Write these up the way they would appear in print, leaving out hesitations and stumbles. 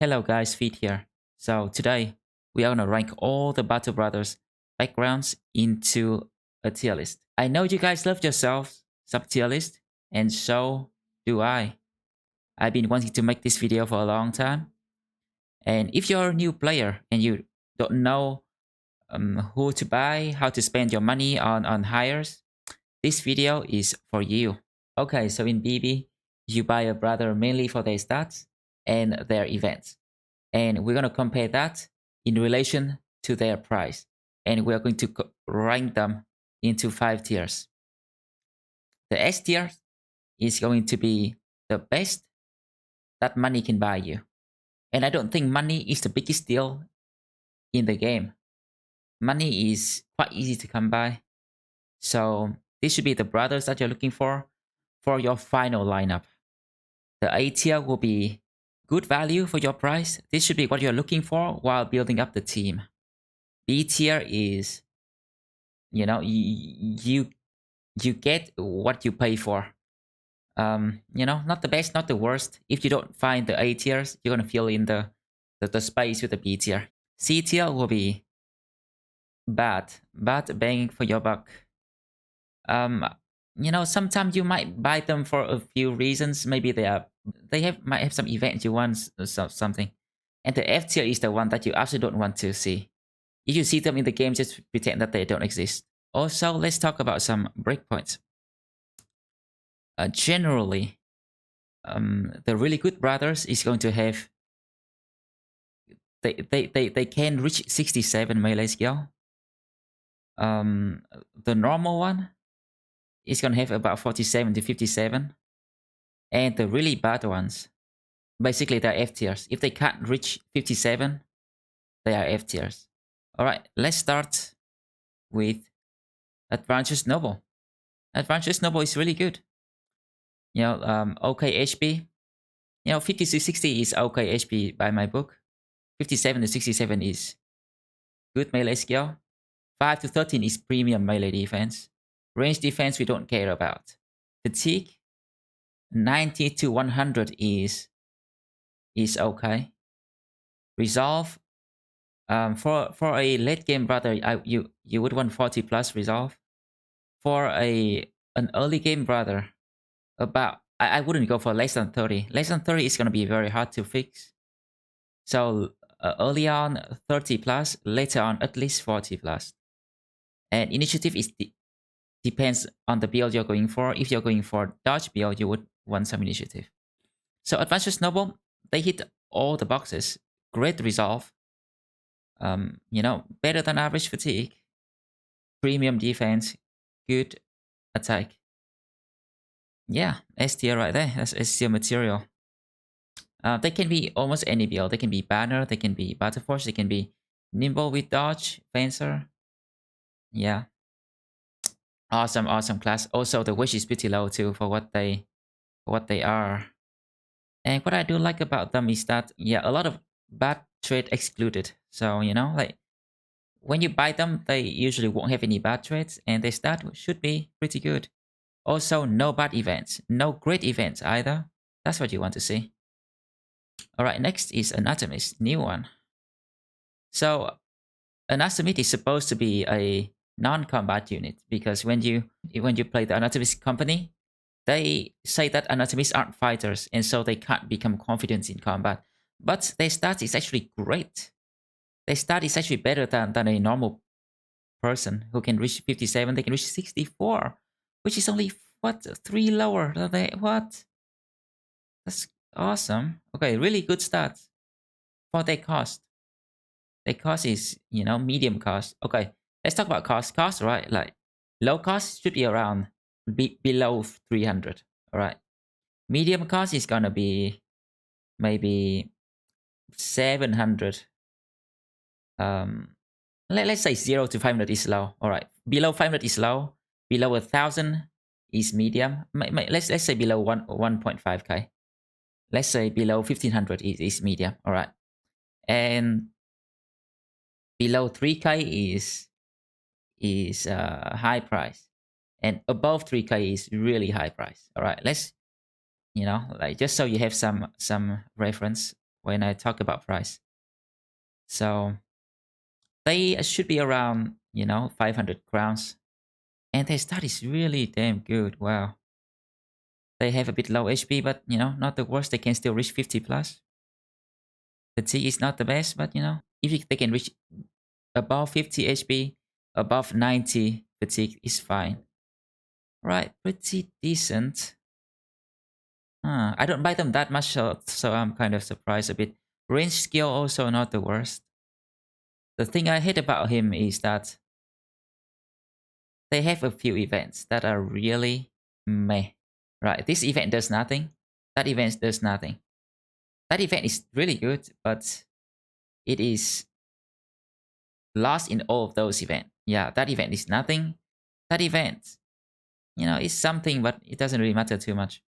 Hello guys, Feet here. So today we are gonna rank all the Battle Brothers backgrounds into a tier list. I know you guys love yourselves some tier list, and so do I. I've been wanting to make this video for a long time. And if you're a new player and you don't know who to buy, how to spend your money on hires, this video is for you. Okay, so in BB, you buy a brother mainly for their stats and their events. And we're going to compare that in relation to their price. And we're going to rank them into 5 tiers. The S tier is going to be the best that money can buy you. And I don't think money is the biggest deal in the game. Money is quite easy to come by. So this should be the brothers that you're looking for your final lineup. The A tier will be good value for your price. This should be what you're looking for while building up the team. B tier is, you get what you pay for. Not the best, not the worst. If you don't find the A tiers, you're gonna fill in the space with the B tier. C tier will be bad bang for your buck. Sometimes you might buy them for a few reasons. Maybe might have some event you want or something. And the F tier is the one that you absolutely don't want to see. If you see them in the game, just pretend that they don't exist. Also, let's talk about some breakpoints. Generally, the really good brothers is going to have they can reach 67 melee skill. The normal one is going to have about 47 to 57. And the really bad ones, basically they're F tiers. If they can't reach 57, they are F tiers. Alright, let's start with Advantage Noble. Advantage Noble is really good. Okay HP. 50 to 60 is okay HP by my book. 57 to 67 is good melee skill. 5 to 13 is premium melee defense. Range defense we don't care about. Fatigue, 90 to 100 is okay. Resolve, for a late game brother, you would want 40 plus resolve. For an early game brother, I wouldn't go for less than 30. Less than 30 is gonna be very hard to fix. So early on 30 plus, later on at least 40 plus. And initiative depends on the build you're going for. If you're going for dodge build, you would want some initiative. So Advanced Noble, they hit all the boxes. Great resolve. Better than average fatigue. Premium defense. Good attack. Yeah, S tier right there. That's S tier material. They can be almost any build. They can be banner, they can be battle force, they can be nimble with dodge, fencer. Yeah. Awesome class. Also, the wish is pretty low too for what they are. And what I do like about them is that, yeah, a lot of bad trade excluded. So, like when you buy them, they usually won't have any bad trades, and their stat should be pretty good. Also, no bad events, no great events either. That's what you want to see. Alright, next is Anatomist, new one. So, Anatomist is supposed to be a non-combat unit, because when you play the Anatomist company, they say that Anatomists aren't fighters, and so they can't become confident in combat. But their stat is actually great. Their stat is actually better than a normal person who can reach 57. They can reach 64, which is only, what, 3 lower than they, what? That's awesome. Okay, really good stats for their cost. Their cost is, medium cost. Okay, let's talk about cost. Cost, right? Like, low cost should be around below 300. Alright. Medium cost is gonna be maybe 700. Let's say 0 to 500 is low. Alright. Below 500 is low. Below 1000 is medium. Let's say below 1.5k. Let's say below 1500 is medium. Alright. And below 3k is high price. And above 3k is really high price. Alright, let's, like, just so you have some reference when I talk about price. So they should be around, 500 crowns. And their stat is really damn good. Wow. They have a bit low HP, but, not the worst. They can still reach 50 plus. The T is not the best, but, if they can reach above 50 HP, above 90 fatigue is fine. Right, pretty decent. I don't buy them that much, so I'm kind of surprised a bit. Range skill also not the worst. The thing I hate about him is that they have a few events that are really meh. Right, this event does nothing. That event does nothing. That event is really good, but it is lost in all of those events. Yeah, that event is nothing. That event, is something, but it doesn't really matter too much.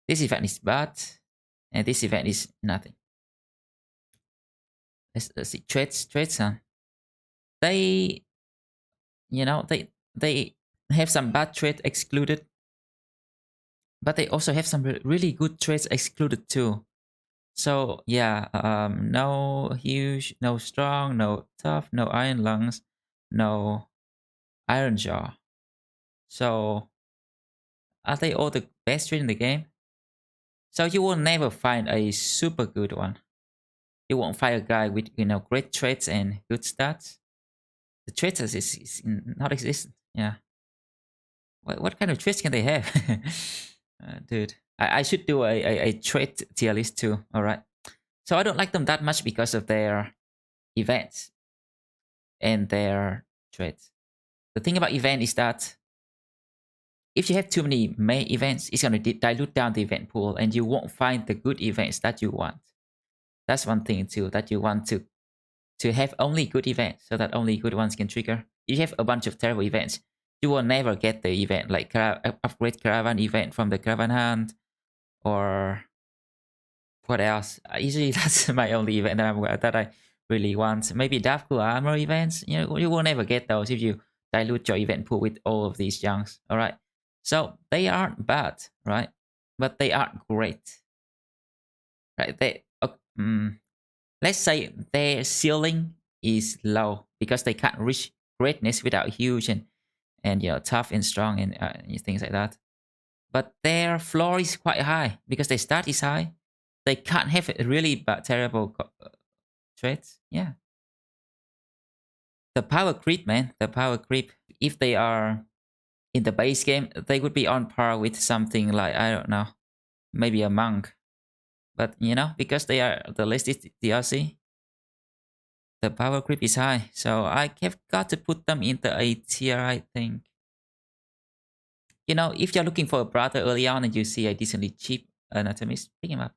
This event is bad, and this event is nothing. Let's see, traits, huh? They, they have some bad traits excluded, but they also have some really good traits excluded too. So yeah, no huge, no strong, no tough, no iron lungs, no iron jaw. So are they all the best traits in the game? So you will never find a super good one. You won't find a guy with great traits and good stats. The traits is not existent. Yeah. What kind of traits can they have? Dude, I should do a trait tier list too. All right. So I don't like them that much because of their events and their traits. The thing about event is that if you have too many main events, it's going to dilute down the event pool and you won't find the good events that you want. That's one thing too, that you want to have only good events so that only good ones can trigger. If you have a bunch of terrible events, you will never get the event, like upgrade caravan event from the Farmhand, or what else? Usually that's my only event that I really want. Maybe Dark Cool Armor events. You will never get those if you dilute your event pool with all of these junks. All right. So they aren't bad, right? But they aren't great, right? Let's say their ceiling is low because they can't reach greatness without huge and tough and strong and things like that. But their floor is quite high because their stat is high. They can't have really terrible traits. Yeah. The power creep, man. The power creep. If they are in the base game, they would be on par with something like, I don't know, maybe a monk. But, because they are the latest DLC, the power creep is high. So I have got to put them into a tier, I think. If you're looking for a brother early on and you see a decently cheap anatomist, pick him up.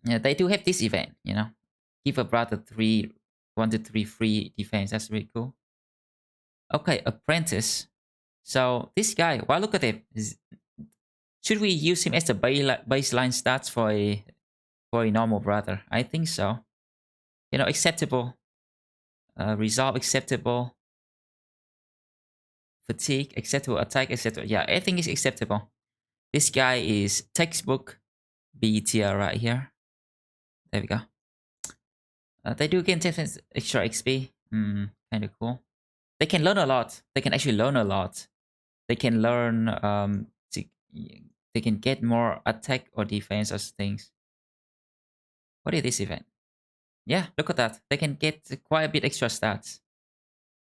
Yeah, they do have this event, Give a brother 1 to 3 free defense. That's really cool. Okay, Apprentice. So this guy, well, look at it. Should we use him as the baseline stats for a normal brother? I think so. Acceptable. Resolve acceptable. Fatigue acceptable. Attack acceptable. Yeah, everything is acceptable. This guy is textbook B tier right here. There we go. They do gain 10 extra XP. Kind of cool. They can learn a lot. They can actually learn a lot. They can learn they can get more attack or defense as things. What is this event? Yeah, look at that. They can get quite a bit extra stats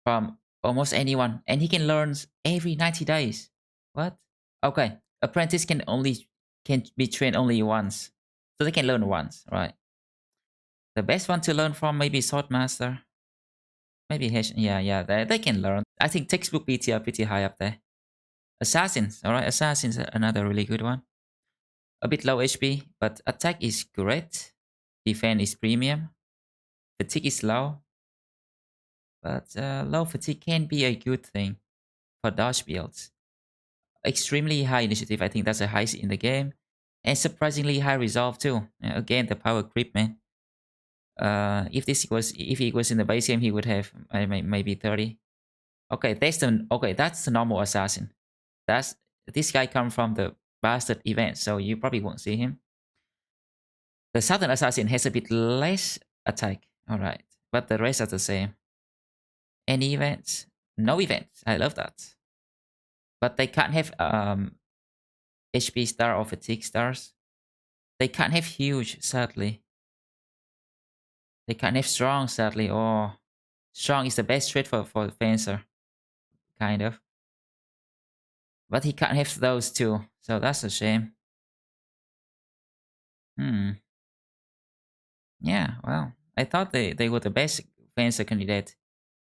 from almost anyone. And he can learn every 90 days. What? Okay. Apprentice can be trained only once. So they can learn once, right? The best one to learn from maybe Swordmaster. Maybe yeah, they can learn. I think textbook BT are pretty high up there. Assassins, alright, Assassins are another really good one. A bit low HP, but attack is great. Defense is premium. Fatigue is low. But low fatigue can be a good thing for dodge builds. Extremely high initiative, I think that's the highest in the game. And surprisingly high resolve too. Again, the power creep, man. If he was in the base game, he would have maybe 30. Okay, that's the normal assassin. This guy come from the bastard event, so you probably won't see him. The Southern Assassin has a bit less attack. Alright. But the rest are the same. Any events? No events. I love that. But they can't have HP star or fatigue stars. They can't have huge, sadly. They can't have strong, sadly. Or strong is the best trait for Fencer. Kind of. But he can't have those two. So that's a shame. Yeah, well. I thought they were the best Fencer candidate.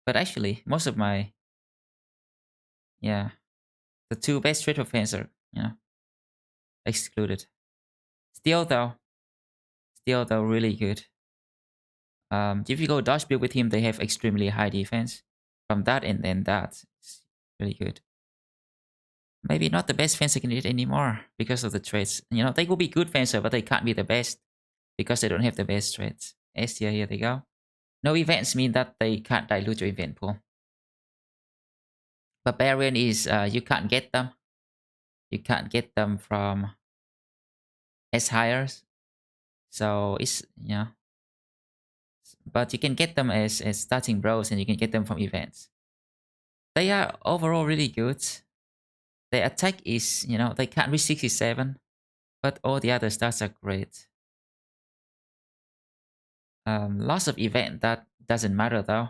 But actually, most of my... Yeah. The two best trait for Fencer, excluded. Still though, really good. If you go dodge build with him, they have extremely high defense. From that and then that, it's really good. Maybe not the best fencer candidate anymore because of the traits. They will be good fencer, but they can't be the best because they don't have the best traits. S tier, here they go. No events mean that they can't dilute your event pool. Barbarian is you can't get them. You can't get them from S hires. So it's but you can get them as starting bros and you can get them from events. They are overall really good. Their attack is, they can't reach 67, but all the other stats are great. Lots of event that doesn't matter though.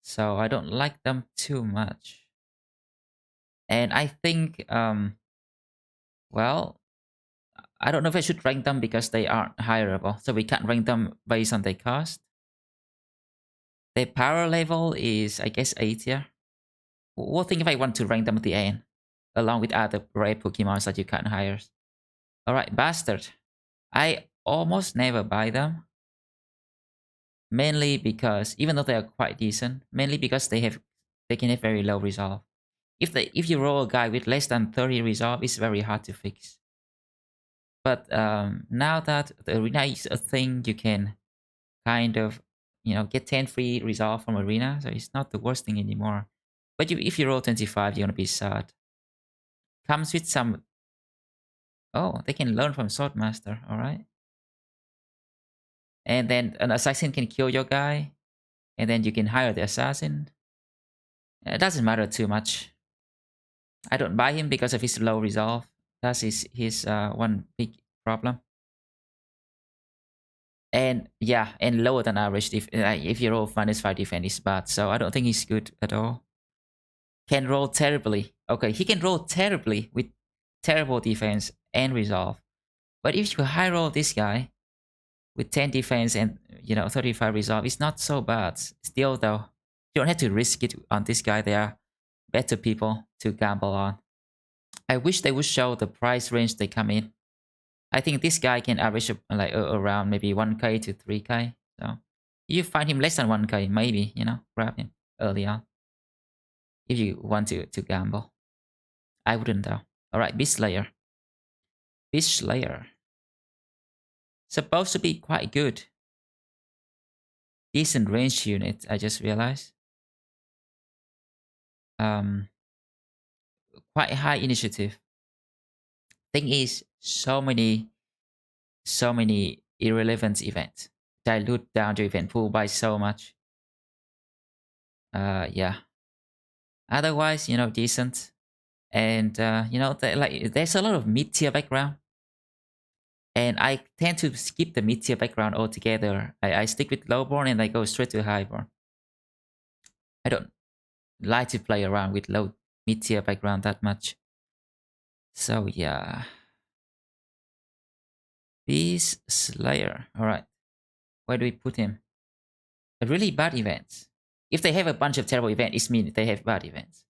So I don't like them too much. And I think, well, I don't know if I should rank them because they aren't hireable. So we can't rank them based on their cost. Their power level is, I guess, A tier. What thing if I want to rank them at the end? Along with other rare Pokemon that you can't hire. Alright, Bastard. I almost never buy them. Mainly because, even though they are quite decent, mainly because they can have very low resolve. If you roll a guy with less than 30 resolve, it's very hard to fix. But now that the arena is a thing, you can kind of, get 10 free resolve from arena, so it's not the worst thing anymore. But if you roll 25, you're gonna be sad. Comes with some... Oh, they can learn from Swordmaster, alright. And then an assassin can kill your guy. And then you can hire the assassin. It doesn't matter too much. I don't buy him because of his low resolve. That's his one big problem. And yeah, and lower than average. If you roll -5 defense is bad. So I don't think he's good at all. Can roll terribly. Okay, he can roll terribly with terrible defense and resolve. But if you high roll this guy with 10 defense and 35 resolve, it's not so bad. Still though, you don't have to risk it on this guy. There are better people to gamble on. I wish they would show the price range they come in. I think this guy can average like around maybe 1k to 3k. So if you find him less than 1k, maybe, grab him early on. If you want to gamble. I wouldn't though. Alright, Beast Slayer. Beast Slayer. Supposed to be quite good. Decent range unit, I just realized. Quite high initiative. Thing is, so many irrelevant events. Dilute down the event pool by so much. Yeah. Otherwise, decent. And, there's a lot of mid-tier background. And I tend to skip the mid-tier background altogether. I stick with lowborn and I go straight to highborn. I don't like to play around with low mid-tier background that much. So yeah. Beast Slayer. Alright. Where do we put him? A really bad events. If they have a bunch of terrible events, it means they have bad events.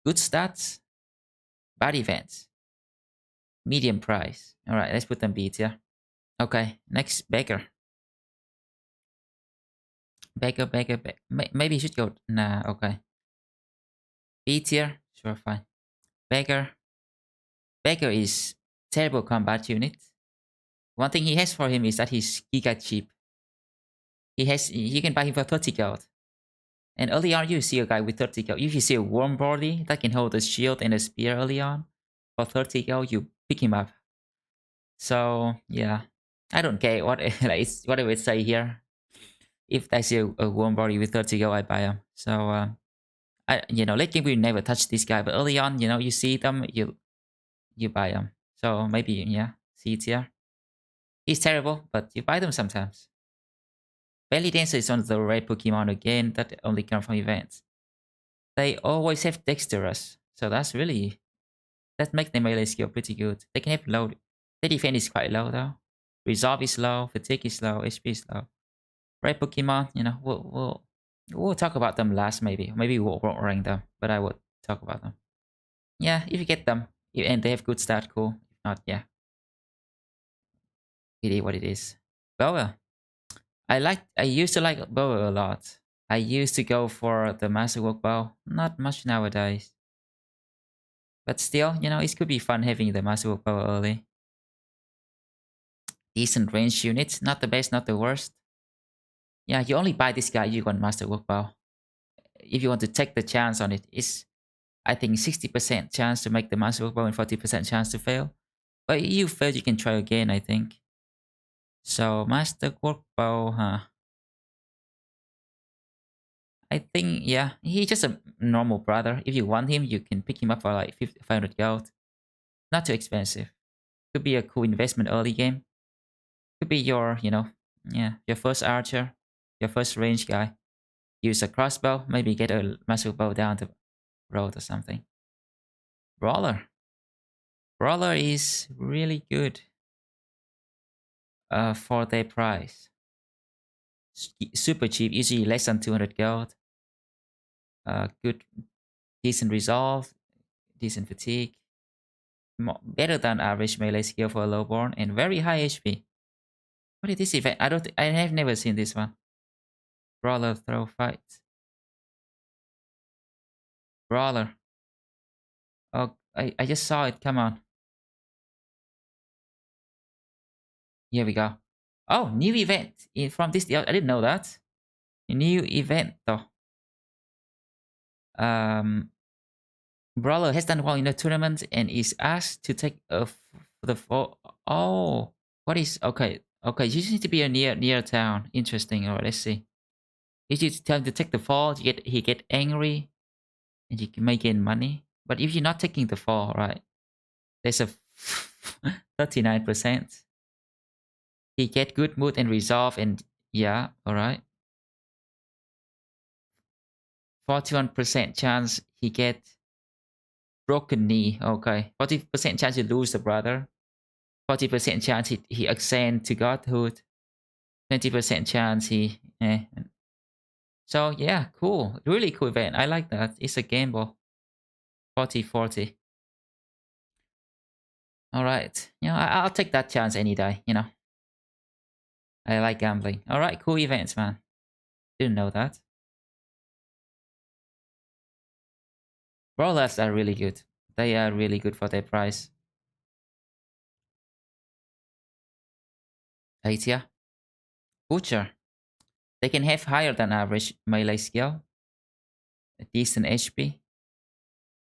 Good stats. Bad events. Medium price. Alright, let's put them B tier. Okay, next, Beggar. Beggar. Maybe you should go... Nah, okay. B tier? Sure, fine. Beggar. Beggar is terrible combat unit. One thing he has for him is that he's giga cheap. You can buy him for 30 gold. And early on, you see a guy with 30 gold. If you see a warm body that can hold a shield and a spear early on, for 30 gold, you pick him up. So, yeah. I don't care what like what I would say here. If I see a warm body with 30 go, I buy them. So I late game we never touch this guy, but early on, you see them, you buy them. So maybe yeah, C tier. He's terrible, but you buy them sometimes. Belly Dancer is one of the rare Pokemon again that only come from events. They always have Dexterous, so that makes their melee skill pretty good. They can have low. Their defense is quite low though. Resolve is low, fatigue is low, HP is low. Rare Pokemon, we'll talk about them last maybe. Maybe we won't rank them, but I would talk about them. Yeah, if you get them and they have good stat, cool. If not, yeah, it is what it is. Boa. I used to like bow a lot. I used to go for the masterwork bow. Not much nowadays. But still, it could be fun having the masterwork bow early. Decent range units. Not the best, not the worst. Yeah, you only buy this guy, you want masterwork bow. If you want to take the chance on it, it's I think 60% chance to make the masterwork bow and 40% chance to fail. But if you fail, you can try again, I think. So masterwork bow, huh? I think, yeah, he's just a normal brother. If you want him, you can pick him up for like 500 gold. Not too expensive. Could be a cool investment early game. Could be your, your first archer, your first range guy. Use a crossbow, maybe get a massive bow down the road or something. Brawler. Brawler is really good for their price. Super cheap, usually less than 200 gold. Good, decent resolve, decent fatigue. Better than average melee skill for a lowborn and very high HP. What is this event? I have never seen this one. Brawler throw fight. Brawler. Oh, I just saw it. Come on. Here we go. Oh, new event from this. I didn't know that. A new event though. Brawler has done well in the tournament and is asked to take the fall. Oh, what is okay? Okay, you just need to be a near town. Interesting. Alright, let's see. If you tell him to take the fall, he get angry, and you can make gain money. But if you're not taking the fall, right? There's a 39%. He get good mood and resolve, and yeah, alright. 41% chance he get broken knee. Okay, 40% chance you lose the brother. 40% chance he ascend to godhood. 20% chance he. So yeah, cool. Really cool event. I like that. It's a gamble. 40-40. Alright. I'll take that chance any day, I like gambling. Alright, cool events, man. Didn't know that. Brawlers are really good. They are really good for their price. Aitia. Butcher. They can have higher than average melee skill. A decent HP.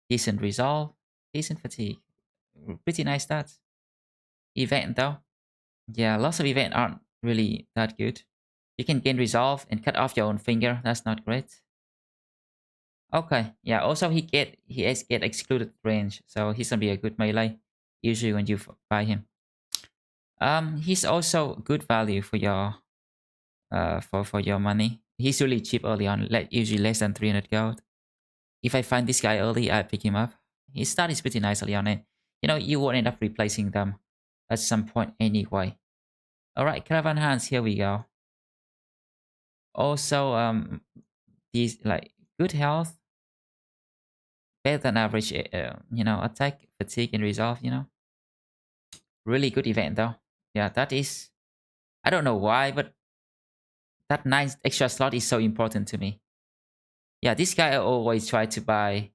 Decent resolve. Decent fatigue. Pretty nice stats. Event though. Yeah, lots of events aren't really that good. You can gain resolve and cut off your own finger. That's not great. Okay, yeah. Also, he get excluded range, so he's gonna be a good melee. Usually when you buy him. He's also good value for your for your money. He's really cheap early on, like usually less than 300 gold. If I find this guy early, I pick him up. His start is pretty nice early on, and you will end up replacing them at some point anyway. All right, Caravan Hands, here we go. Also, these like good health, better than average, attack, fatigue, and resolve. Really good event though. Yeah, that is. I don't know why, but that 9 extra slot is so important to me. Yeah, this guy I always try to buy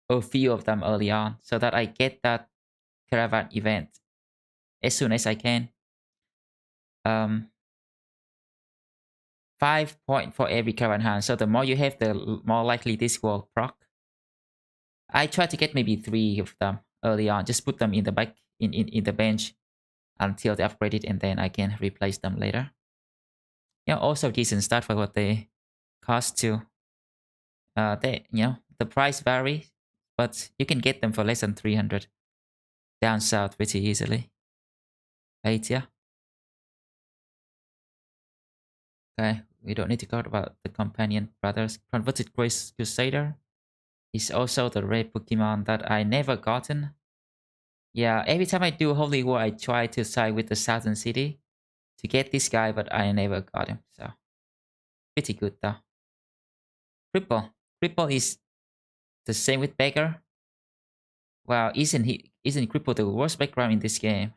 a few of them early on so that I get that caravan event as soon as I can. 5 point for every caravan hand. So the more you have, the more likely this will proc. I try to get maybe 3 of them early on. Just put them in the back in the bench. until they upgrade it, and then I can replace them later. Yeah, also decent start for what they cost too. The price varies, but you can get them for less than 300 down south pretty easily. Right, yeah. Okay, we don't need to talk about the companion brothers. Converted Crusader is also the rare Pokemon that I never gotten. Yeah, every time I do Holy War, I try to side with the Southern City to get this guy, but I never got him. So pretty good though. Cripple. Cripple is the same with Beggar. Wow, isn't Cripple the worst background in this game?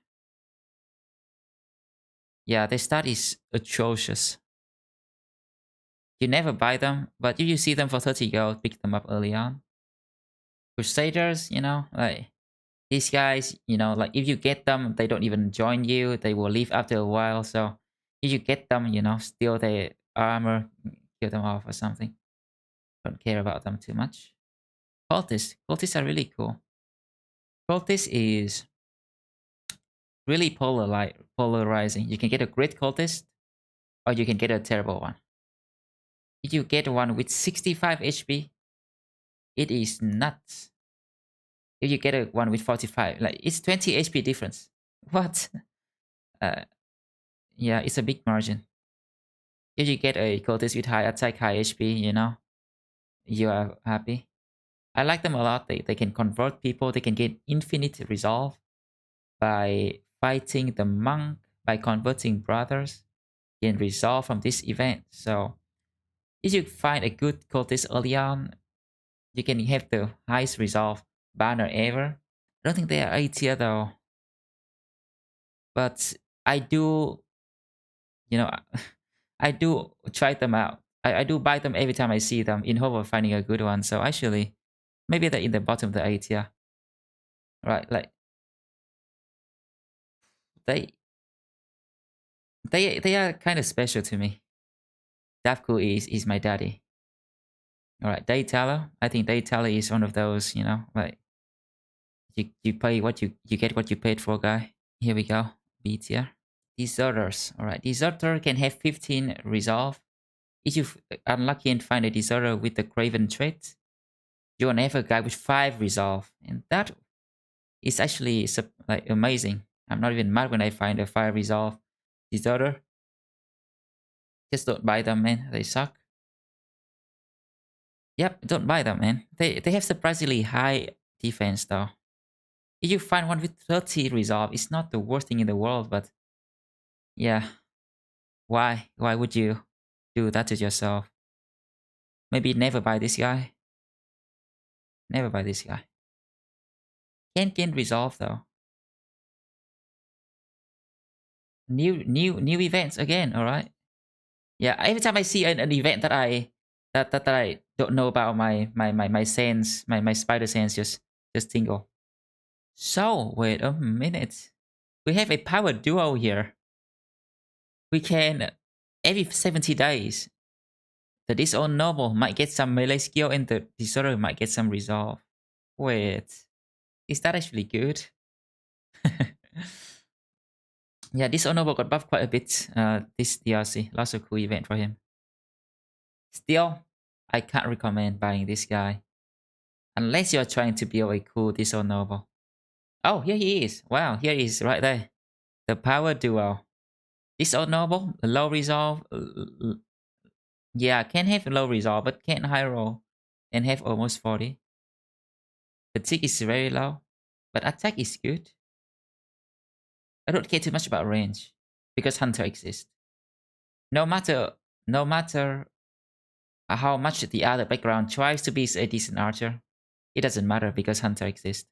Yeah, the stat is atrocious. You never buy them, but if you see them for 30 gold, pick them up early on. Crusaders, like these guys, like if you get them, they don't even join you. They will leave after a while. So if you get them, steal their armor, kill them off or something. Don't care about them too much. Cultists. Cultists are really cool. Cultist is really polarizing. You can get a great cultist, or you can get a terrible one. If you get one with 65 HP, it is nuts. If you get a one with 45, like it's 20 HP difference. What? Uh, yeah, it's a big margin. If you get a cultist with high attack, high HP, you are happy. I like them a lot. They can convert people. They can get infinite resolve by fighting the monk, by converting brothers. Gain resolve from this event. So if you find a good cultist early on, you can have the highest resolve banner ever. I don't think they are A tier though. But I do, you know, I do try them out. I do buy them every time I see them in hope of finding a good one. So actually, maybe they're in the bottom of the A tier. Right, like they they are kind of special to me. Davku is my daddy. Alright, Dayteller. I think Dayteller is one of those, like you pay what you get what you paid for, guy. Here we go. B tier. Deserters. Alright, Deserter can have 15 resolve. If you unlucky and find a Deserter with the Craven trait, you will have a guy with 5 resolve. And that is actually like amazing. I'm not even mad when I find a 5 resolve Deserter. Just don't buy them, man. They suck. Yep, don't buy them, man. They have surprisingly high defense, though. If you find one with 30 resolve, it's not the worst thing in the world, but yeah. Why? Why would you do that to yourself? Maybe never buy this guy. Never buy this guy. Can't gain resolve though. New events again, alright? Yeah, every time I see an event that I don't know about, my sense, my spider sense just tingle. So wait a minute. We have a power duo here. We can every 70 days. The Disowned Noble might get some melee skill and the Deserter might get some resolve. Wait. Is that actually good? Yeah, Disowned Noble got buffed quite a bit this DRC. Lots of cool event for him. Still, I can't recommend buying this guy. Unless you're trying to build a cool Disowned Noble. Oh, here he is. Wow, here he is right there. The power duo. Disowned Noble, low resolve. Yeah, can have low resolve, but can't high roll. And have almost 40. Fatigue is very low, but attack is good. I don't care too much about range because Hunter exists. No matter how much the other background tries to be a decent archer, it doesn't matter because Hunter exists.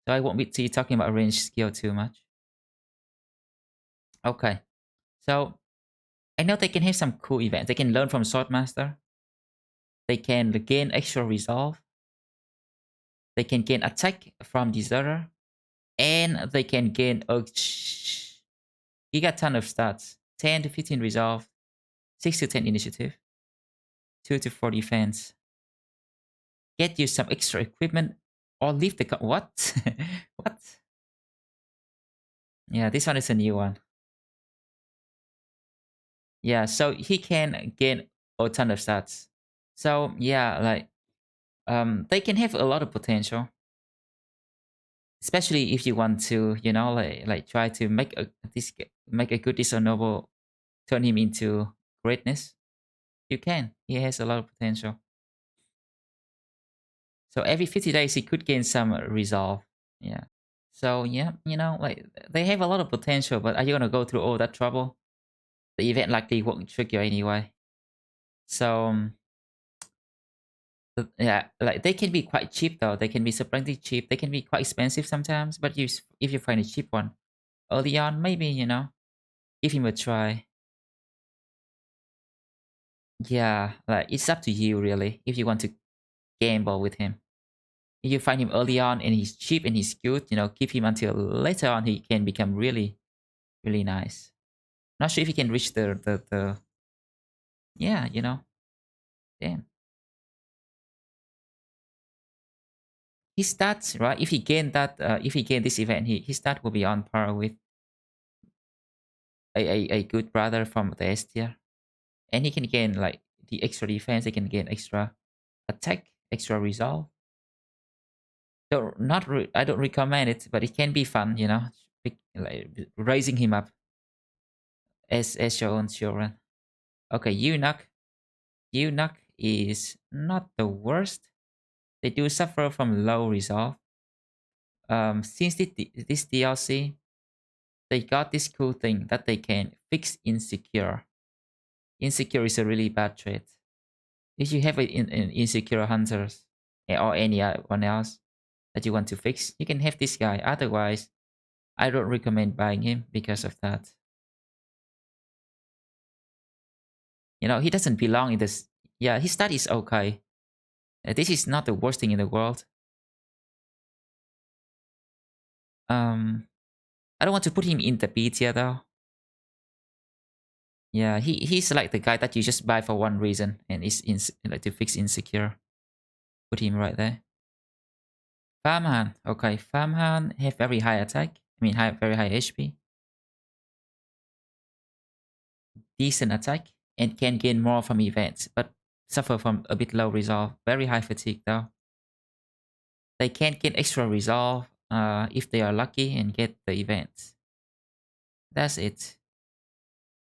So I won't be talking about range skill too much. Okay, so I know they can have some cool events. They can learn from Swordmaster. They can gain extra resolve. They can gain attack from Deserter. And they can gain gigaton of stats. 10 to 15 resolve. 6 to 10 initiative. 2 to 4 defense. Get you some extra equipment. Or leave the what? What? Yeah, this one is a new one. Yeah, so he can gain a ton of stats. So yeah, like they can have a lot of potential, especially if you want to, like try to make a good dishonorable, turn him into greatness. You can. He has a lot of potential. So every 50 days he could gain some resolve. Yeah. So yeah, like they have a lot of potential, but are you gonna go through all that trouble? The event likely won't trigger anyway. So yeah, like they can be quite cheap though. They can be surprisingly cheap. They can be quite expensive sometimes, but if you find a cheap one early on, maybe give him a try. Yeah, like it's up to you really. If you want to gamble with him, if you find him early on and he's cheap and he's good, keep him until later on he can become really really nice. Not sure if he can reach the yeah, damn. His stats, right? If he gain this event, his stat will be on par with a good brother from the S tier. And he can gain like the extra defense, he can gain extra attack, extra resolve. I don't recommend it, but it can be fun, like raising him up as your own children. Okay, Eunuch. Eunuch is not the worst. They do suffer from low resolve. Since this DLC, they got this cool thing that they can fix insecure. Insecure is a really bad trait. If you have an insecure hunters or anyone else that you want to fix, you can have this guy. Otherwise, I don't recommend buying him because of that. He doesn't belong in this. Yeah, his stat is okay. This is not the worst thing in the world. Um, I don't want to put him in the B tier though. Yeah, he's like the guy that you just buy for one reason and is like to fix insecure. Put him right there. Farmhand. Okay, Farmhand have very high attack. I mean, very high HP. Decent attack and can gain more from events, but suffer from a bit low resolve. Very high fatigue though. They can gain extra resolve if they are lucky and get the events. That's it.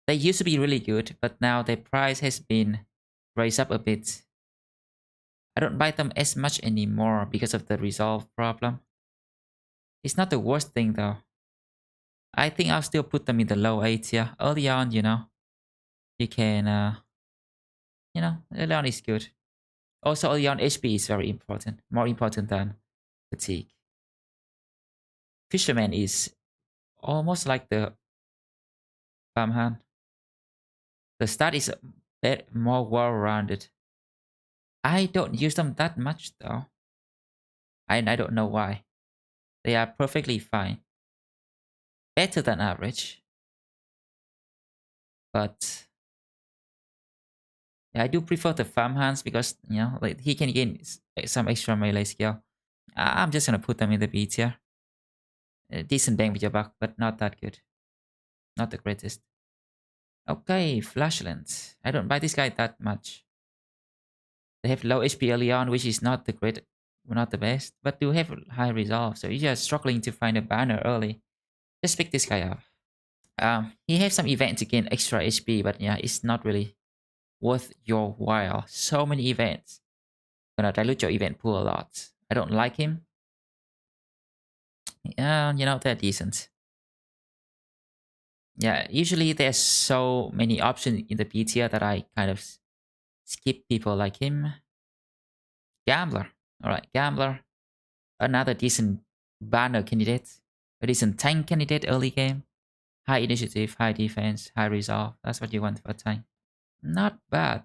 They used to be really good, but now their price has been raised up a bit. I don't buy them as much anymore because of the resolve problem. It's not the worst thing though. I think I'll still put them in the low 8 tier. Early on, you can, early on is good. Also, early on HP is very important. More important than fatigue. Fisherman is almost like the farmhand. The stat is a bit more well-rounded. I don't use them that much though. I don't know why. They are perfectly fine. Better than average. But yeah, I do prefer the farmhands because like he can gain some extra melee skill. I'm just gonna put them in the B tier. Decent bang with your buck, but not that good. Not the greatest. Okay, Flashlands. I don't buy this guy that much. They have low HP early on, which is not the best, but do have high resolve. So if you're struggling to find a banner early, just pick this guy up. He has some event to gain extra HP, but yeah, it's not really worth your while. So many events. Gonna dilute your event pool a lot. I don't like him. Yeah, they're decent. Yeah, usually there's so many options in the B tier that I kind of skip people like him. Gambler. Alright, Gambler. Another decent banner candidate. A decent tank candidate early game. High initiative, high defense, high resolve. That's what you want for a tank. Not bad.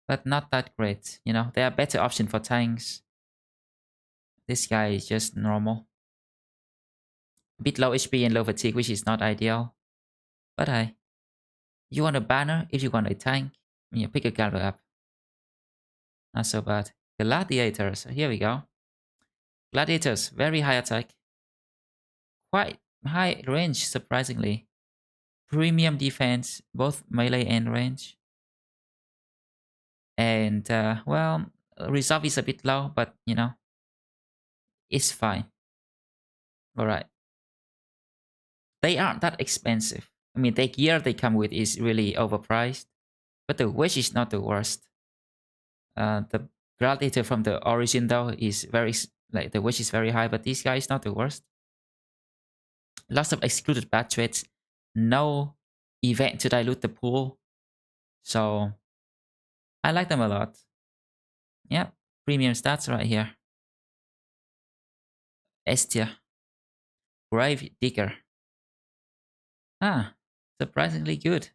But not that great. There are better options for tanks. This guy is just normal. A bit low HP and low fatigue, which is not ideal. But hey, you want a banner? If you want a tank, pick a Gambler up. Not so bad. Gladiators. Here we go. Gladiators, very high attack. Quite high range, surprisingly. Premium defense, both melee and range. And, well, resolve is a bit low, but, it's fine. Alright. They aren't that expensive. I mean, the gear they come with is really overpriced, but the wish is not the worst. The Gladiator from the origin, though, is like, the wish is very high, but this guy is not the worst. Lots of excluded bad traits. No event to dilute the pool. So, I like them a lot. Yep. Premium stats right here. Estia. Grave Digger. Ah, surprisingly good.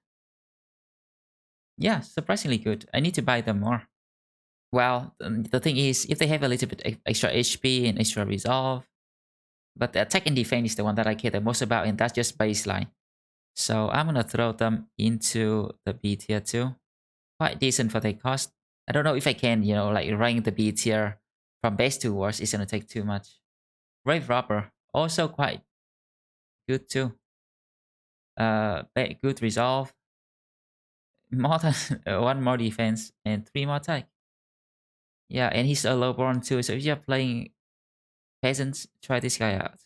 Yeah, surprisingly good. I need to buy them more. Well, the thing is, if they have a little bit extra HP and extra resolve, but the attack and defense is the one that I care the most about, and that's just baseline. So I'm gonna throw them into the B tier too. Quite decent for their cost. I don't know if I can, like rank the B tier from best to worst. It's gonna take too much. Grave Robber, also quite good too. Good resolve, more than one more defense, and 3 more attack. Yeah, and he's a lowborn too. So if you're playing peasants, try this guy out.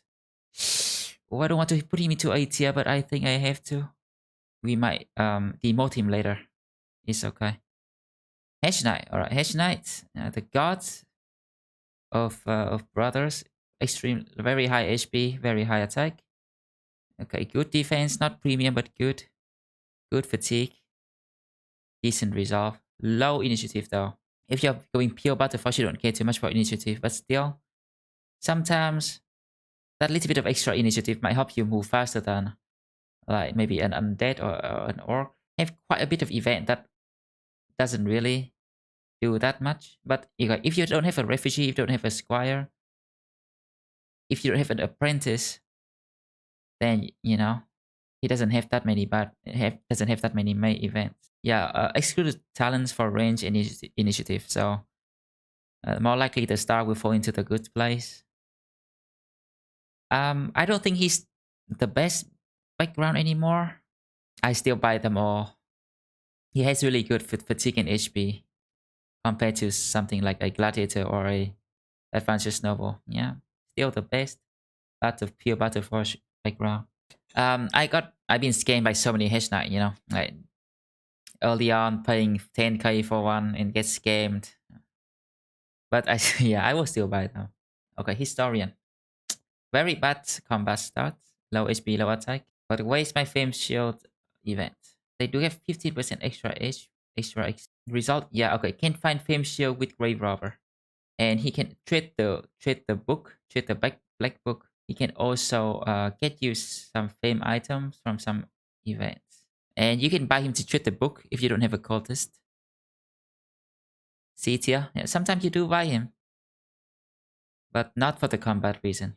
Oh, I don't want to put him into A tier, but I think I have to. We might demote him later. It's okay. Hedge Knight, alright. Hedge Knight, the gods of brothers. Extreme, very high HP, very high attack. Okay, good defense, not premium, but good. Good fatigue. Decent resolve. Low initiative though. If you're going pure battle force, you don't care too much about initiative, but still, sometimes that little bit of extra initiative might help you move faster than like maybe an undead or an orc. Have quite a bit of event that doesn't really do that much. But if you don't have a refugee, if you don't have a squire, if you don't have an apprentice, then he doesn't have that many doesn't have that many main events. Yeah, excluded talents for range and initiative. So more likely the star will fall into the good place. I don't think he's the best background anymore. I still buy them all. He has really good fatigue and HP compared to something like a Gladiator or a Advanced Noble. Yeah, still the best out of pure Battle Force background. I've been scammed by so many Hedge Knight, like early on paying 10k for one and get scammed. But I will still buy them. Okay, Historian. Very bad combat start, low HP, low attack. But where's my Fame Shield event? They do have 15% extra result. Yeah, okay. Can find Fame Shield with Grave Robber. And he can trade the book, trade the black book. He can also get you some fame items from some events. And you can buy him to trade the book if you don't have a cultist. C tier. Yeah, sometimes you do buy him. But not for the combat reasons.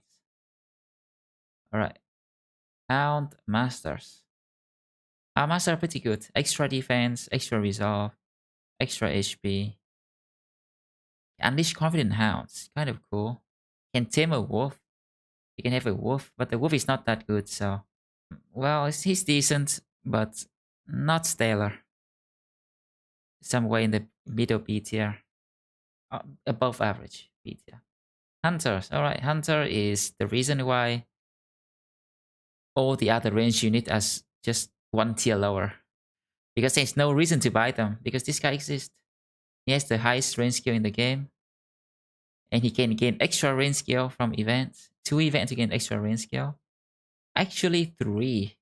Alright. Hound Masters. Our masters are pretty good. Extra defense, extra resolve, extra HP. Unleash Confident Hounds. Kind of cool. Can tame a wolf. You can have a wolf, but the wolf is not that good, so... Well, he's decent, but not stellar. Somewhere in the middle B tier. Above average B tier. Hunters. Alright, Hunter is the reason why all the other range units are just one tier lower. Because there's no reason to buy them, because this guy exists. He has the highest range skill in the game. And he can gain extra range skill from events. 2 events to gain extra range skill. Actually 3.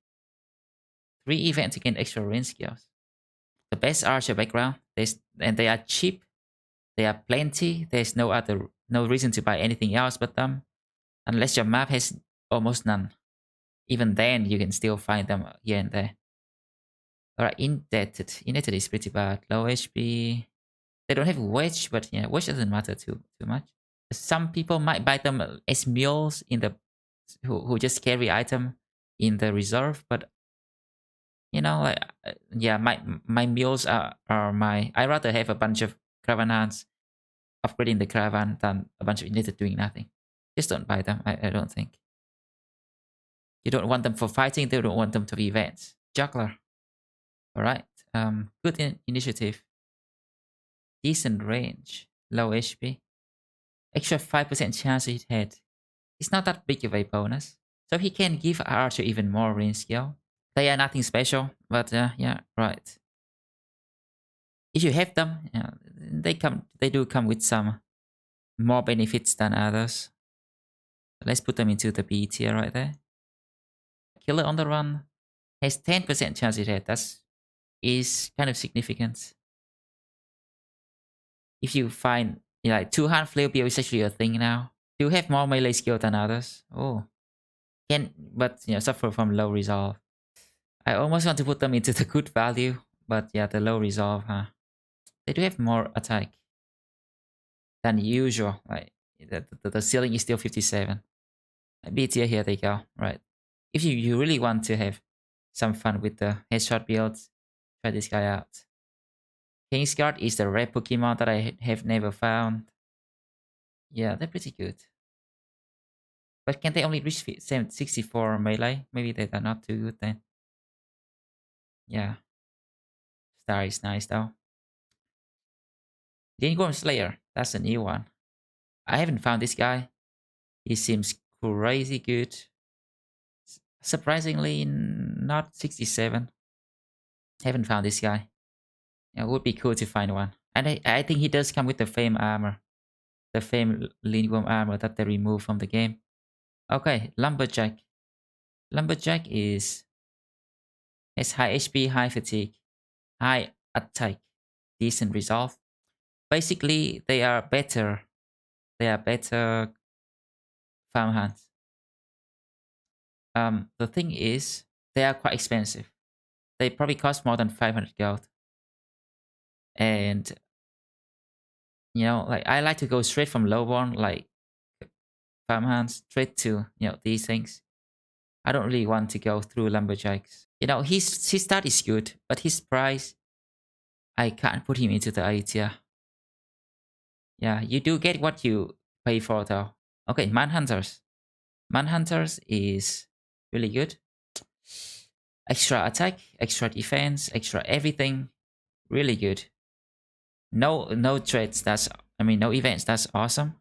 3 events to gain extra range skills. The best archer background. And they are cheap. They are plenty. There's no reason to buy anything else but them. Unless your map has almost none. Even then, you can still find them here and there. Alright, Indebted. Indebted is pretty bad. Low HP. They don't have Wedge, but yeah, Wedge doesn't matter too much. Some people might buy them as mules in the who just carry item in the reserve, but yeah, my mules are my. I rather have a bunch of caravan hands upgrading the caravan than a bunch of idiots doing nothing. Just don't buy them. I don't think. You don't want them for fighting. They don't want them to events. Juggler. All right. Good initiative. Decent range. Low HP. Extra 5% chance to hit head. It's not that big of a bonus. So he can give Archer even more range skill. They are nothing special, but yeah, right. If you have them, yeah, they do come with some more benefits than others. Let's put them into the B tier right there. Killer on the run has 10% chance to hit. That is kind of significant. If you find like two-hand flail build is actually a thing now. You have more melee skill than others. Oh, but suffer from low resolve. I almost want to put them into the good value, but yeah, the low resolve, huh? They do have more attack than usual. Right, the ceiling is still 57. B tier, here they go. Right, if you really want to have some fun with the headshot builds, try this guy out. Kingsguard is the rare Pokemon that I have never found. Yeah, they're pretty good. But can they only reach 64 melee? Maybe they're not too good then. Yeah. Star is nice though. Lingworm Slayer. That's a new one. I haven't found this guy. He seems crazy good. Surprisingly, not 67. Haven't found this guy. It would be cool to find one. And I think he does come with the Fame armor. The Fame Lingworm armor that they removed from the game. Okay, Lumberjack. Lumberjack has high HP, high fatigue, high attack, decent resolve. Basically, they are better. They are better farmhands. The thing is, they are quite expensive. They probably cost more than 500 gold. And like I like to go straight from lowborn, like farmhands, straight to these things. I don't really want to go through lumberjacks. His stat is good, but his price, I can't put him into the A tier. Yeah, you do get what you pay for though. Okay, Manhunters. Manhunters is really good. Extra attack, extra defense, extra everything. Really good. No traits, no events, that's awesome.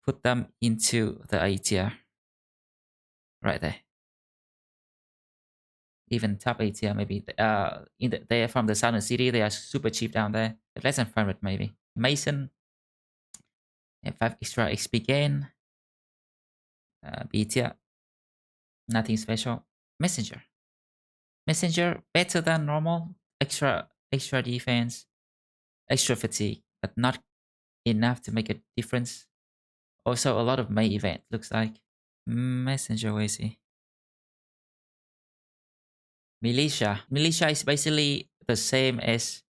Put them into the A tier. Right there. Even top A tier, maybe. They are from the Southern City, they are super cheap down there. Less than 500 maybe. Mason. And 5 extra XP gain. B tier. Nothing special. Messenger. Messenger, better than normal. Extra defense. Extra fatigue. But not enough to make a difference. Also, a lot of May event, looks like. Messenger, where is he? Militia. Militia is basically the same as...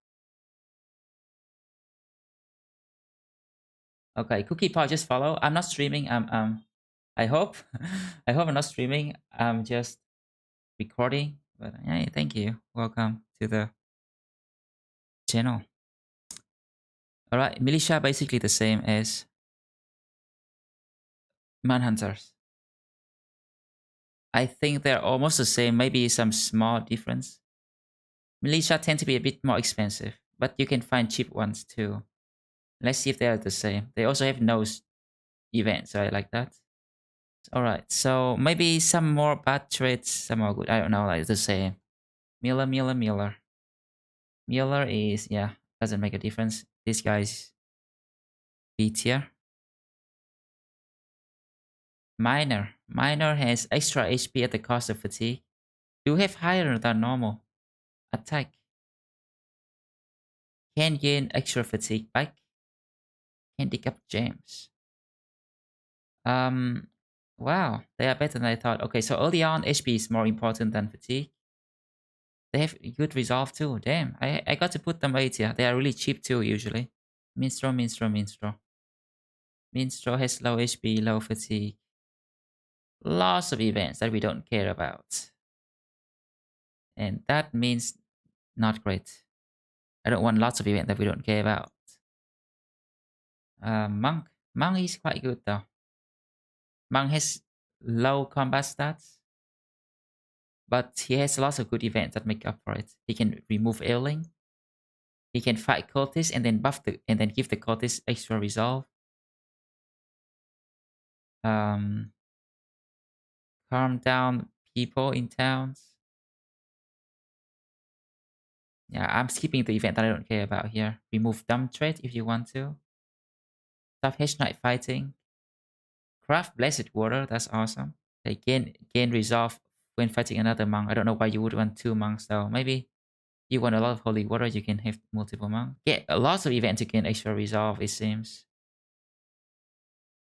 Okay, Cookie Paw, just follow. I'm not streaming. I hope. I hope I'm not streaming. I'm just recording. But hey, thank you. Welcome to the channel. Alright, Militia basically the same as Manhunters. I think they're almost the same, maybe some small difference. Militia tend to be a bit more expensive, but you can find cheap ones too. Let's see if they're the same. They also have nose events, so I like that. Alright, so maybe some more bad traits, some more good. I don't know, like the same. Miller. Miller is, yeah, doesn't make a difference. This guy's B tier. Minor has extra HP at the cost of fatigue. Do have higher than normal attack. Can gain extra fatigue back. Can dig up gems. Wow, they are better than I thought. Okay, so early on, HP is more important than fatigue. They have good resolve too. Damn, I got to put them right here. They are really cheap too, usually. Minstrel. Minstrel has low HP, low fatigue. Lots of events that we don't care about. And that means not great. I don't want lots of events that we don't care about. Monk is quite good though. Monk has low combat stats, but he has lots of good events that make up for it. He can remove ailing. He can fight cultists and then buff the and then give the cultists extra resolve. Um, calm down people in towns. Yeah, I'm skipping the event that I don't care about here. Remove dumb trait if you want to. Stop Hedge Knight fighting. Craft Blessed Water, that's awesome. They gain resolve when fighting another monk. I don't know why you would want 2 monks though. Maybe you want a lot of holy water, you can have multiple monks. Get lots of events to gain extra resolve, it seems.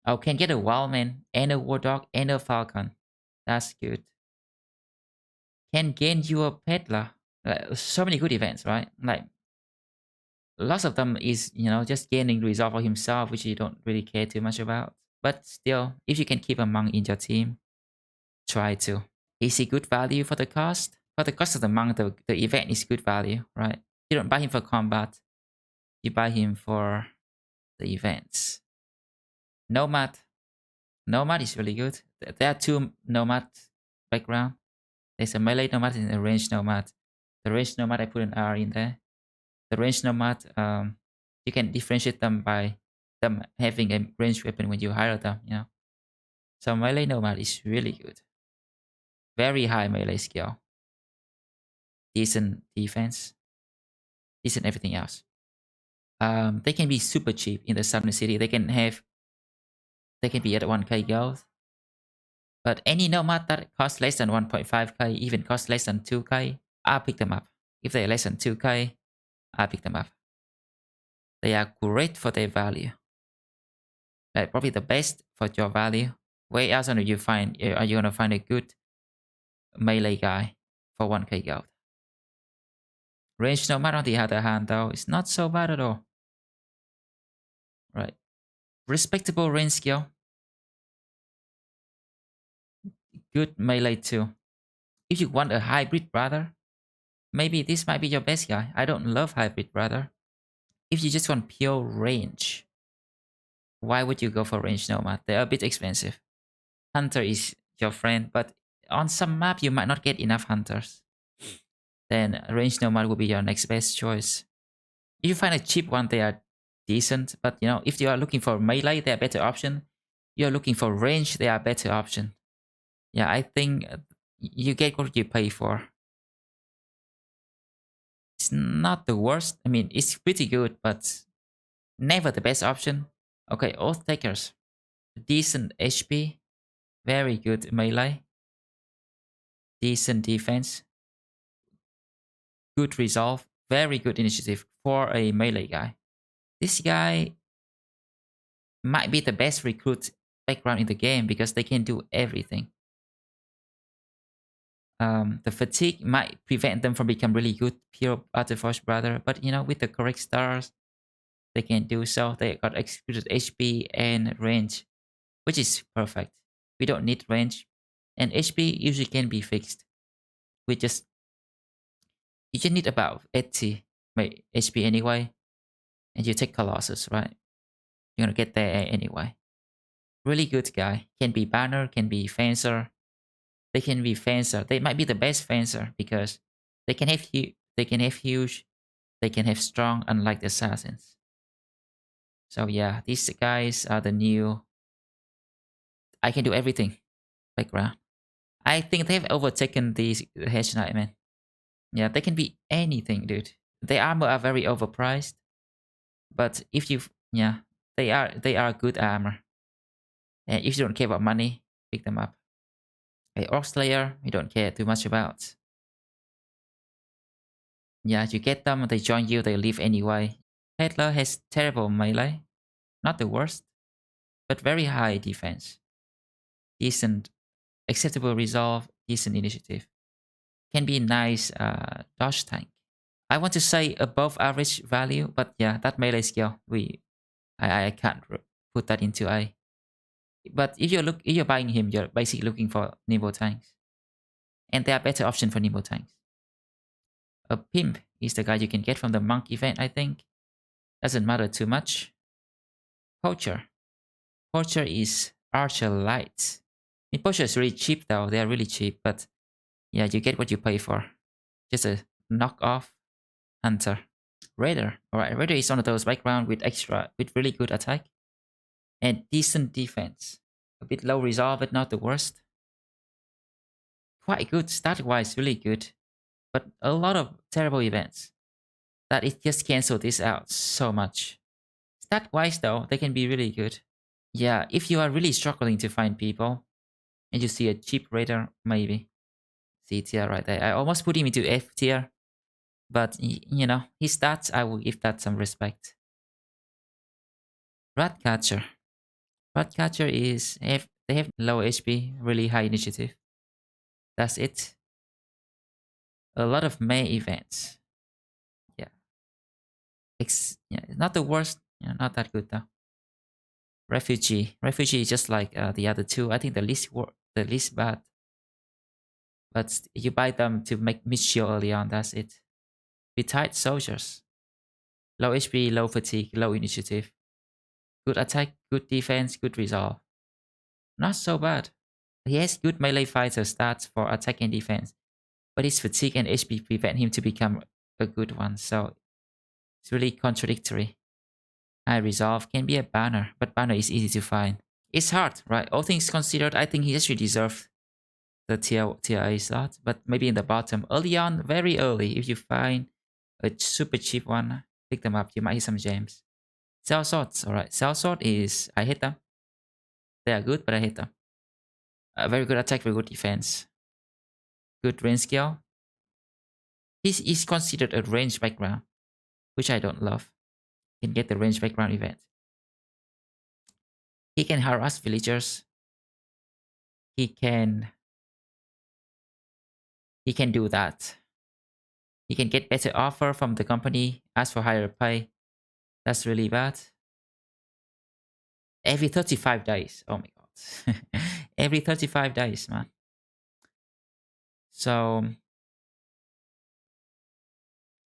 Oh, can get a Wildman and a War Dog and a Falcon. That's good. Can gain you a Peddler. So many good events, right? Like lots of them is, just gaining resolve for himself, which you don't really care too much about. But still, if you can keep a monk in your team, try to. Is he good value for the cost? For the cost of the monk, the event is good value, right? You don't buy him for combat. You buy him for the events. Nomad. Nomad is really good. There are 2 Nomad background. There's a melee Nomad and a ranged Nomad. The ranged Nomad, I put an R in there. The ranged Nomad, you can differentiate them by them having a ranged weapon when you hire them, So melee Nomad is really good. Very high melee skill. Decent defense. Decent everything else. They can be super cheap in the Southern City. They can be at 1k gold. But any Nomad that costs less than 1.5k, even costs less than 2k, I'll pick them up. If they're less than 2k, I'll pick them up. They are great for their value. Like probably the best for your value. Where else are you gonna find a good melee guy for 1k gold? Range Nomad on the other hand though, is not so bad at all. Right. Respectable range skill. Good melee too. If you want a hybrid brother, maybe this might be your best guy. I don't love hybrid brother. If you just want pure range, why would you go for range Nomad? They're a bit expensive. Hunter is your friend, but on some map you might not get enough hunters. Then range Nomad will be your next best choice. If you find a cheap one, they are decent. But if you are looking for melee, they are better option. You're looking for range, they are better option. Yeah, I think you get what you pay for. It's not the worst. I mean, it's pretty good, but never the best option. Okay, Oath Takers. Decent HP. Very good melee. Decent defense. Good resolve. Very good initiative for a melee guy. This guy might be the best recruit background in the game because they can do everything. The fatigue might prevent them from becoming really good pure Artiforge brother, but with the correct stars, they can do so. They got executed HP and range, which is perfect. We don't need range, and HP usually can be fixed. You just need about 80 HP anyway, and you take Colossus, right? You're gonna get there anyway. Really good guy. Can be banner, can be fencer. They can be fencer. They might be the best fencer because they can have huge, they can have strong, unlike the assassins. So yeah, these guys are the new. I can do everything background. I think they've overtaken these Hedge Knight, man. Yeah, they can be anything, dude. Their armor are very overpriced, but if you, they are good armor. And if you don't care about money, pick them up. Okay, Orc Slayer, you don't care too much about. Yeah, you get them, they join you, they leave anyway. Peddler has terrible melee. Not the worst, but very high defense. Decent, acceptable resolve, decent initiative. Can be nice dodge tank. I want to say above average value, but yeah, that melee skill, I can't put that into A. But if you're buying him, you're basically looking for nimble tanks. And there are better options for nimble tanks. A pimp is the guy you can get from the monk event, I think. Doesn't matter too much. Poacher. Poacher is archer light. Potion is really cheap though. They are really cheap, but yeah, you get what you pay for. Just a knockoff hunter. Raider. Alright, Raider is one of those background with really good attack and decent defense. A bit low resolve, but not the worst. Quite good, stat-wise, really good. But a lot of terrible events that it just cancel this out so much. Stat-wise though, they can be really good. Yeah, if you are really struggling to find people and you see a cheap raider, maybe. C tier right there. I almost put him into F tier, but you know, his stats, I will give that some respect. Ratcatcher. Ratcatcher is they have low HP, really high initiative. That's it. A lot of May events. Yeah. Yeah, not the worst. Yeah, not that good though. Refugee. Refugee is just like the other two. I think the least bad. But you buy them to make mid-shield early on. That's it. Retired soldiers. Low HP, low fatigue, low initiative. Good attack, good defense, good resolve. Not so bad. He has good melee fighter stats for attack and defense, but his fatigue and HP prevent him to become a good one. So it's really contradictory. High resolve can be a banner, but banner is easy to find. It's hard, right? All things considered, I think he actually deserves the tier A slot, but maybe in the bottom. Early on, very early, if you find a super cheap one, pick them up. You might hit some gems. Cell swords, alright. Cell sword is, I hate them. They are good, but I hate them. Very good attack, very good defense. Good range skill. This is considered a range background, which I don't love. You can get the range background event. He can harass villagers. He can do that. He can get better offer from the company, ask for higher pay. That's really bad. Every 35 days. Oh my god. Every 35 days, man. So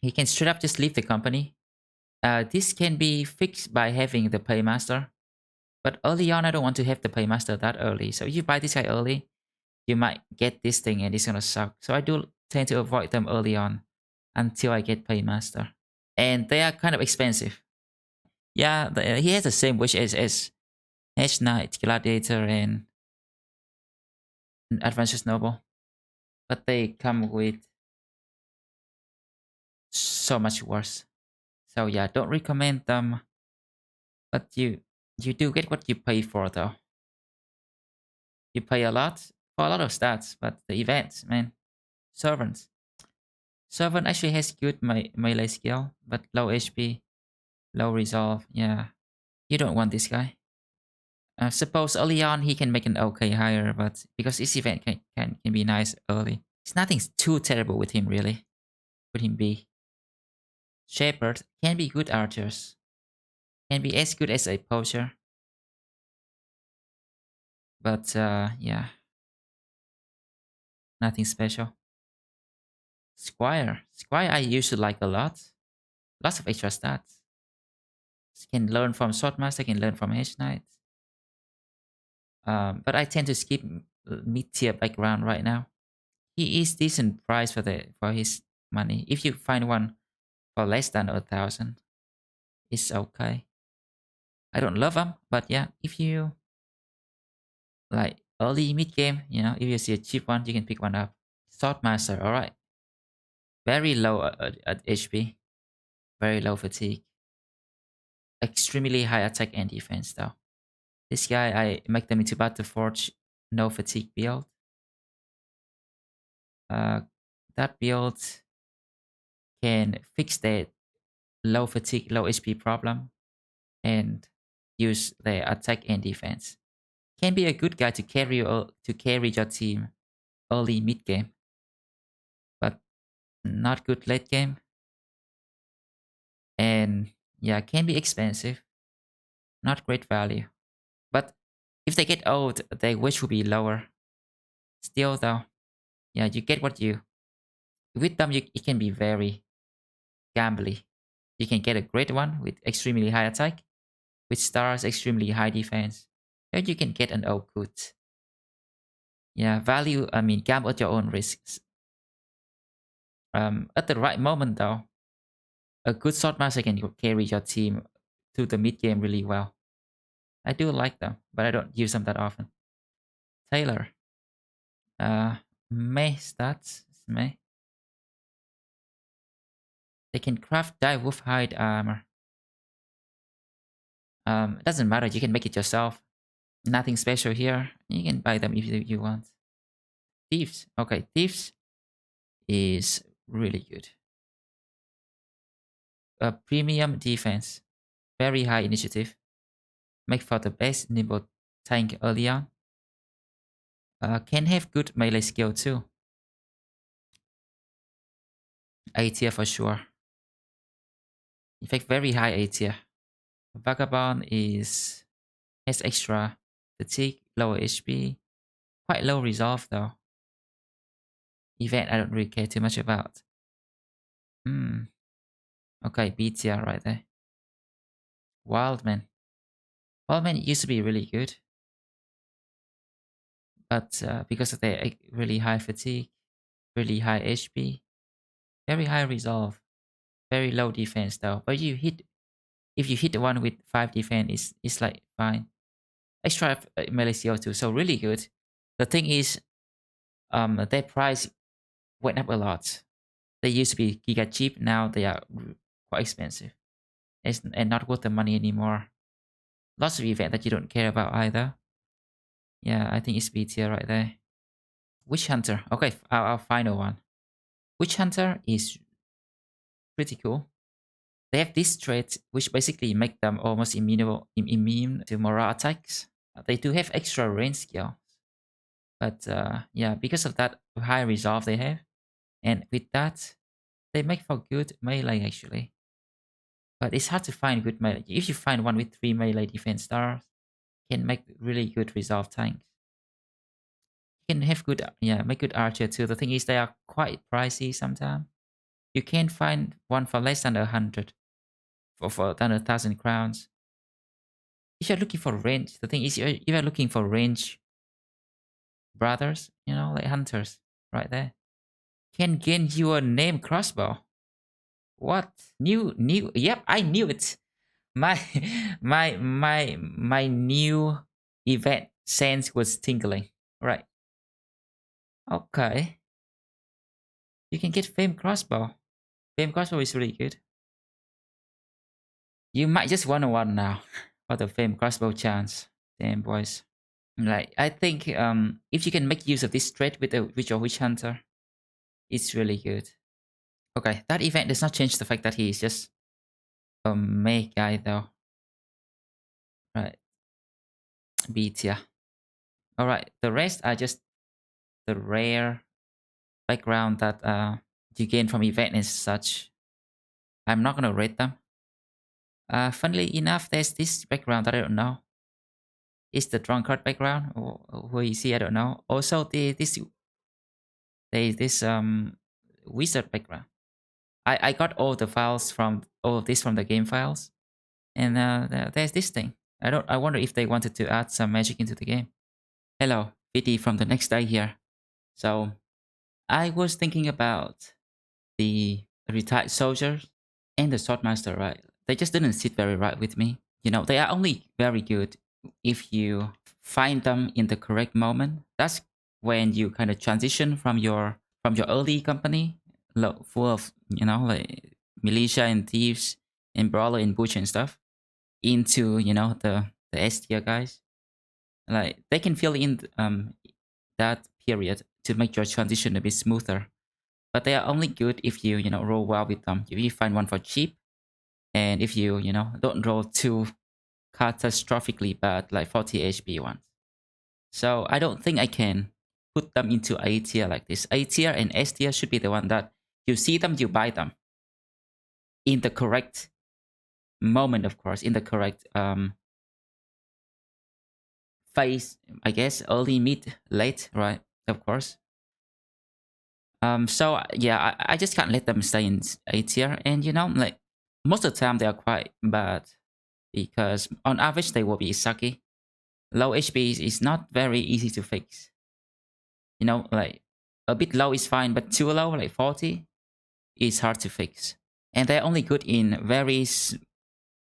he can straight up just leave the company. This can be fixed by having the paymaster. But early on, I don't want to have the paymaster that early. So if you buy this guy early, you might get this thing and it's gonna suck. So I do tend to avoid them early on until I get paymaster. And they are kind of expensive. Yeah, he has the same wish as Hedge Knight, Gladiator, and Adventurous Noble. But they come with so much worse. So yeah, don't recommend them. But you do get what you pay for though. You pay a lot for a lot of stats, but the events, man. Servants. Servant actually has good melee skill, but low HP, low resolve. Yeah, you don't want this guy. Suppose early on he can make an okay hire, but because this event can be nice early. It's nothing too terrible with him really. Put him B. Shepherd can be good archers. Can be as good as a poacher. But yeah. Nothing special. Squire. Squire I used to like a lot. Lots of extra stats. Can learn from Swordmaster, can learn from Hedge Knight. But I tend to skip mid-tier background right now. He is decent price for his money. If you find one for less than 1,000, it's okay. I don't love them, but yeah, if you like early mid game, you know, if you see a cheap one, you can pick one up. Swordmaster, alright. Very low at HP, very low fatigue, extremely high attack and defense though. This guy, I make them into Battle Forge, no fatigue build. That build can fix the low fatigue, low HP problem and use the attack and defense. Can be a good guy to carry your team early mid game, but not good late game. And yeah, can be expensive, not great value. But if they get old, their wish will be lower. Still though, yeah, you get what you with them. It can be very gambly. You can get a great one with extremely high attack, with stars extremely high defense, or you can get an good. Yeah, value, I mean, gamble at your own risks. At the right moment, though, a good Swordmaster can carry your team to the mid game really well. I do like them, but I don't use them that often. Taylor. May stats. May. They can craft die wolf hide armor. It doesn't matter. You can make it yourself. Nothing special here. You can buy them if you want. Thieves. Okay, Thieves is really good. A premium defense. Very high initiative. Make for the best nimble tank early on. Can have good melee skill too. A tier for sure. In fact, very high A tier. Vagabond has extra fatigue, lower HP, quite low resolve though. Event I don't really care too much about. Okay, B tier right there. Wildman. Wildman used to be really good, but because of their really high fatigue, really high HP, very high resolve, very low defense though. But if you hit the one with 5 defense, it's like fine. Extra melee CO2, so really good. The thing is, their price went up a lot. They used to be giga cheap, now they are quite expensive. And not worth the money anymore. Lots of events that you don't care about either. Yeah, I think it's B tier right there. Witch Hunter. Okay, our final one. Witch Hunter is pretty cool. They have this trait which basically make them almost immune to morale attacks. They do have extra range skill. But yeah, because of that high resolve they have, and with that, they make for good melee actually. But it's hard to find good melee. If you find one with 3 melee defense stars, can make really good resolve tanks. You can have good, yeah, make good archer too. The thing is, they are quite pricey sometimes. You can find one for less than 100, for than 1,000 crowns. If you're looking for range, the thing is, if you're looking for range brothers, you know, like hunters, right there, can gain you a name crossbow. What? New? Yep, I knew it. My my new event sense was tingling. Right. Okay. You can get Fame Crossbow. Fame Crossbow is really good. You might just want one now for the Fame Crossbow chance. Damn boys. Like I think if you can make use of this trait with your Witch Hunter, it's really good. Okay, that event does not change the fact that he is just a May guy though. Right. B tier. Alright, the rest are just the rare background that you gain from event and such. I'm not gonna rate them. Funnily enough, there's this background that I don't know. Is the drunkard background or where you see? I don't know. Also, this wizard background. I got all the files from all of this from the game files, and there's this thing. I wonder if they wanted to add some magic into the game. Hello, VD from the next day here. So I was thinking about the retired soldiers and the swordmaster, right? They just didn't sit very right with me. You know, they are only very good if you find them in the correct moment. That's when you kind of transition from your early company, full of, you know, like militia and thieves and brawler and butcher and stuff, into, you know, the S tier guys. Like they can fill in that period to make your transition a bit smoother. But they are only good if you know, roll well with them. If you find one for cheap, and if you know, don't roll too catastrophically bad, like 40 HP ones. So I don't think I can put them into A tier like this. A tier and S tier should be the one that you see them, you buy them. In the correct moment, of course, in the correct phase, I guess, early, mid, late, right? Of course. So yeah, I just can't let them stay in A tier, and you know, like most of the time they are quite bad because on average they will be sucky. Low HP is not very easy to fix. You know, like a bit low is fine, but too low, like 40, is hard to fix. And they're only good in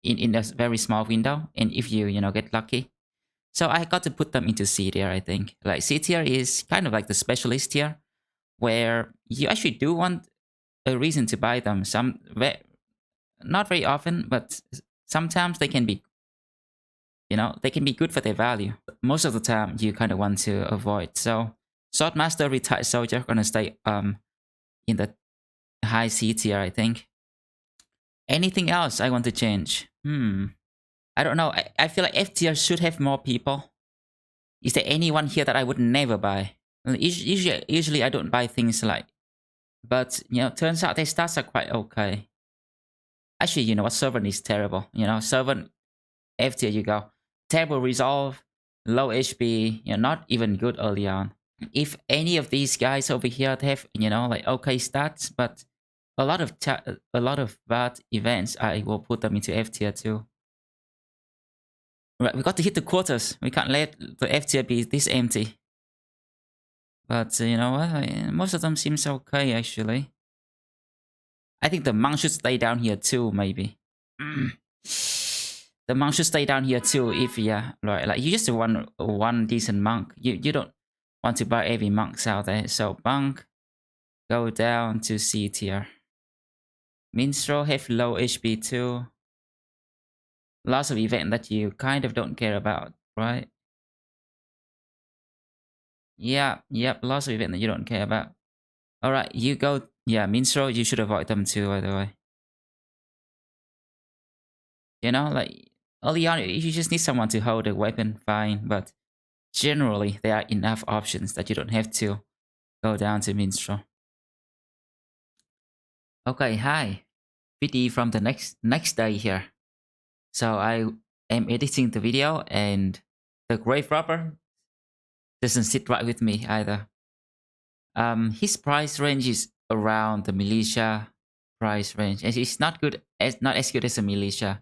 in a very small window, and if you know get lucky. So I got to put them into C tier, I think. Like C tier is kind of like the specialist tier, where you actually do want a reason to buy them. Not very often, but sometimes they can be, you know, they can be good for their value. Most of the time, you kind of want to avoid. So Swordmaster, Retired Soldier gonna stay in the high C tier, I think. Anything else I want to change? I don't know. I feel like F tier should have more people. Is there anyone here that I would never buy? Usually I don't buy things like, but you know, turns out their stats are quite okay. Actually, you know what? Servant is terrible. You know, Servant F tier you go. Terrible resolve, low HP. You know, not even good early on. If any of these guys over here have, you know, like okay stats, but a lot of bad events, I will put them into F tier too. Right, we got to hit the quarters. We can't let the F tier be this empty. But you know what? Most of them seems okay actually. I think the monk should stay down here too, maybe. The monk should stay down here too. If yeah, right, like you just want one decent monk. You don't want to buy every monks out there. So monk, go down to C tier. Minstrel have low HP too. Lots of event that you kind of don't care about, right? Yeah, yep, lots of event that you don't care about. Alright, you go, yeah, Minstrel, you should avoid them too, by the way. You know, like, early on, you just need someone to hold a weapon, fine, but generally, there are enough options that you don't have to go down to Minstrel. Okay, hi. PD from the next day here. So I am editing the video and the grave robber doesn't sit right with me either. His price range is around the militia price range, and it's not as good as a militia.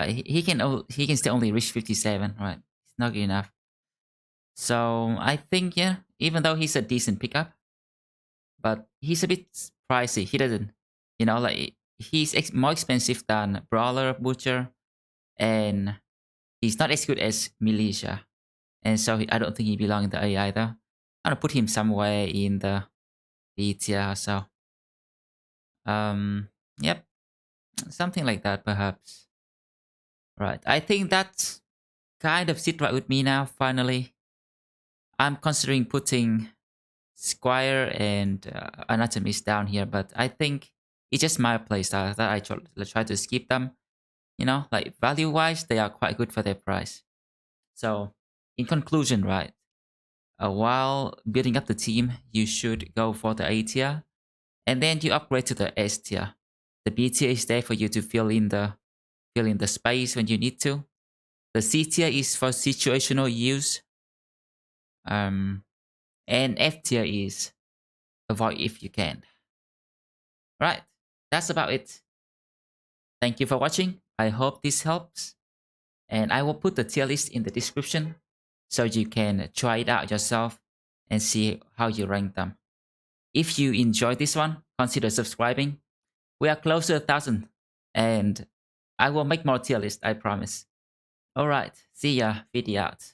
He can still only reach 57, right? It's not good enough. So I think yeah, even though he's a decent pickup, but he's a bit pricey. He doesn't, you know, like he's more expensive than Brawler, Butcher, and he's not as good as Militia. And so I don't think he belongs in the A either. I'm gonna put him somewhere in the B tier. So, yep, something like that perhaps. Right, I think that's kind of sit right with me now. Finally, I'm considering putting Squire and Anatomist down here, but I think it's just my playstyle that I try to skip them. You know, like value-wise, they are quite good for their price. So, in conclusion, right, while building up the team, you should go for the A tier, and then you upgrade to the S tier. The B tier is there for you to fill in the space when you need to. The C tier is for situational use. And F tier is avoid if you can. Right, that's about it. Thank you for watching. I hope this helps. And I will put the tier list in the description so you can try it out yourself and see how you rank them. If you enjoyed this one, consider subscribing. We are close to 1,000 and I will make more tier list, I promise. Alright, see ya, video out.